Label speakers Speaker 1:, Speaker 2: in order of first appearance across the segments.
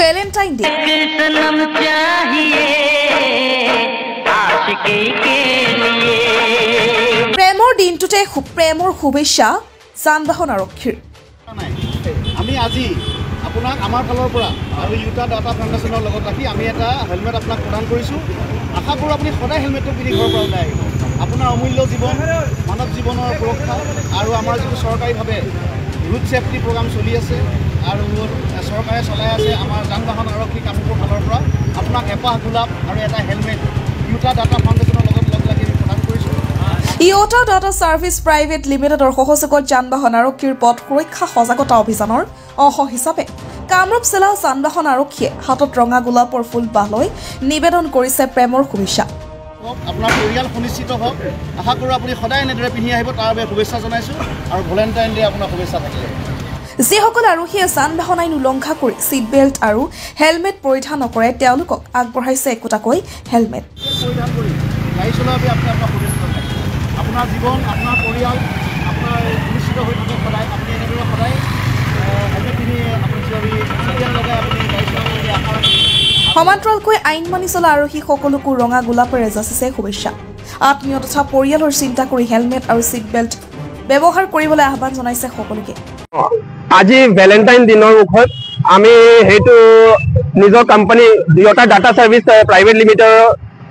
Speaker 1: Valentine day প্ৰেমৰ দিনটোতে প্ৰেমৰ শুভেচ্ছা যান-বাহন আৰক্ষীৰ
Speaker 2: আমি আজি আপোনাক আমাৰ ফালৰ পৰা আৰু ইউটা ডাটা ফাউণ্ডেশ্যনৰ লগত ৰাখি আমি এটা হেলমেট আপোনাক প্ৰদান কৰিছোঁ। আশা কৰোঁ আপুনি সদায় হেলমেটটো পিন্ধি ঘৰৰ পৰা ওলাই আহিব। আপোনাৰ অমূল্য জীৱন মানৱ জীৱনৰ সুৰক্ষা আৰু আমাৰ যিটো চৰকাৰীভাৱে ৰোড ছেফটি প্ৰগ্ৰাম চলি আছে আৰু চৰকাৰে চলাই আছে আমাৰ যান-বাহন আৰক্ষী কামৰূপৰ ফালৰ পৰা আপোনাক এপাহ গোলাপ আৰু এটা হেলমেট ইউটা ডাটা ফাউণ্ডেশ্যনৰ লগত লগ লাগি আমি প্ৰদান কৰিছোঁ।
Speaker 1: ইউটা ডাটা ছাৰ্ভিচ প্ৰাইভেট লিমিটেডৰ সহযোগত যান-বাহন আৰক্ষীৰ পথ সুৰক্ষা সজাগতা অভিযানৰ অংশ হিচাপে কামৰূপ জিলা যান-বাহন আৰক্ষীয়ে হাতত ৰঙা গোলাপৰ ফুল বাহ লৈ নিবেদন কৰিছে প্ৰেমৰ শুভেচ্ছা।
Speaker 2: আপোনাৰ পৰিয়াল সুনিশ্চিত হওক। আশা কৰোঁ আপুনি সদায় এনেদৰে পিন্ধি আহিব, তাৰ বাবে শুভেচ্ছা জনাইছোঁ আৰু ভেলেণ্টাইন ডে আপোনাৰ শুভেচ্ছা থাকিলে।
Speaker 1: যিসকল আৰক্ষীয়ে যান-বাহন আইন উলংঘা কৰি ছিট বেল্ট আৰু হেলমেট পৰিধান নকৰে তেওঁলোকক আগবঢ়াইছে একোটাকৈ হেলমেট
Speaker 2: পৰিধান কৰি গাড়ী চলোৱাৰ বাবে আপোনাৰ শুভেচ্ছা জনাইছোঁ। আপোনাৰ জীৱন আপোনাৰ পৰিয়াল আপোনাৰ সুনিশ্চিত হৈ থাকক সদায়। আপুনি এনেদৰে সদায় হেলমেট পিন্ধি আপুনি লগাই আপুনি গাড়ী চলাবলৈ আশা ৰাখিছোঁ।
Speaker 1: সমান্তৰালকৈ আইন মানি চলা আৰক্ষী সকলোকো ৰঙা গোলাপেৰে যাচিছে শুভেচ্ছা। আত্মীয় তথা পৰিয়ালৰ চিন্তা কৰি হেলমেট আৰু ছিট বেল্ট ব্যৱহাৰ কৰিবলৈ আহ্বান জনাইছে সকলোকে।
Speaker 3: আজি ভেলেণ্টাইন দিনৰ মুখত আমি সেইটো নিজৰ কোম্পানী ইউটা ডাটা ছাৰ্ভিচ প্ৰাইভেট লিমিটেডৰ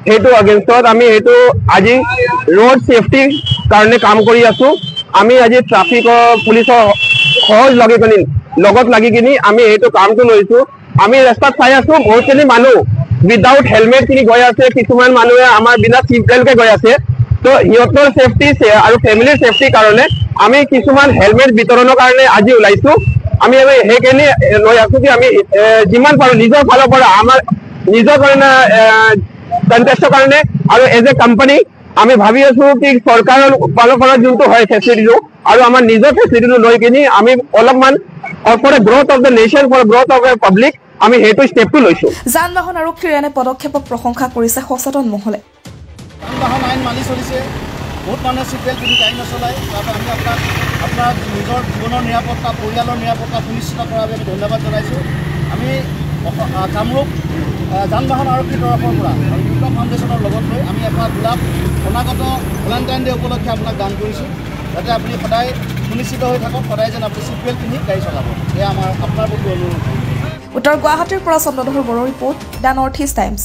Speaker 3: সেইটো এগেইনষ্টত আমি সেইটো আজি ৰোড ছেফটিৰ কাৰণে কাম কৰি আছোঁ। আমি আজি ট্ৰাফিকৰ পুলিচৰ লগত লাগি কিনি আমি সেইটো কামটো লৈছোঁ। আমি ৰাস্তাত চাই আছোঁ বহুতখিনি মানুহ উইদাউট হেলমেট কিনি গৈ আছে, কিছুমান মানুহে আমাৰ বিনা ছিট বেল্টকে গৈ আছে। তো সিহঁতৰ ছেফটি আৰু ফেমিলিৰ ছেফটিৰ কাৰণে আমি কিছুমান হেলমেট বিতৰণৰ কাৰণে আজি ওলাইছোঁ। আমি সেইখিনি লৈ আছোঁ কি আমি যিমান পাৰোঁ নিজৰ ফালৰ পৰা আমাৰ নিজৰ কাৰণে কণ্টেষ্টৰ কাৰণে আৰু এজ এ কোম্পানী আমি ভাবি আছোঁ কি চৰকাৰৰ ফালৰ পৰা যোনটো হয় ফেচিলিটিটো আৰু আমাৰ নিজৰ ফেচিলিটিটো লৈ কিনি আমি অলপমান for the growth of the nation for growth of the public আমি সেইটো ষ্টেপটো লৈছোঁ।
Speaker 1: যান-বাহন আৰক্ষীৰ এনে পদক্ষেপক প্ৰশংসা কৰিছে সচেতন মহলে।
Speaker 2: যান-বাহন আইন মানি চলিছে, বহুত মানুহে ছিট বেল্ট পিন্ধি গাড়ী নচলায়। তাৰপৰা আমি আপোনাৰ নিজৰ জীৱনৰ নিৰাপত্তা পৰিয়ালৰ নিৰাপত্তা সুনিশ্চিত কৰাৰ বাবে আমি ধন্যবাদ জনাইছোঁ। আমি কামৰূপ যান-বাহন আৰক্ষীৰ তৰফৰ পৰা আৰু ইউটা ফাউণ্ডেশ্যনৰ লগত লৈ আমি এটা গোলাপ অনাগত ভেলেণ্টাইন ডে উপলক্ষে আপোনাক দান কৰিছোঁ, যাতে আপুনি সদায় সুনিশ্চিত হৈ থাকক, সদায় যেন আপুনি ছিট বেল্ট পিন্ধি গাড়ী চলাব। এয়া আমাৰ আপোনাৰ প্ৰতি অনুৰোধ।
Speaker 1: উত্তৰ গুৱাহাটীৰ পৰা চন্দ্ৰধৰ বড়োৰ report, the north east times.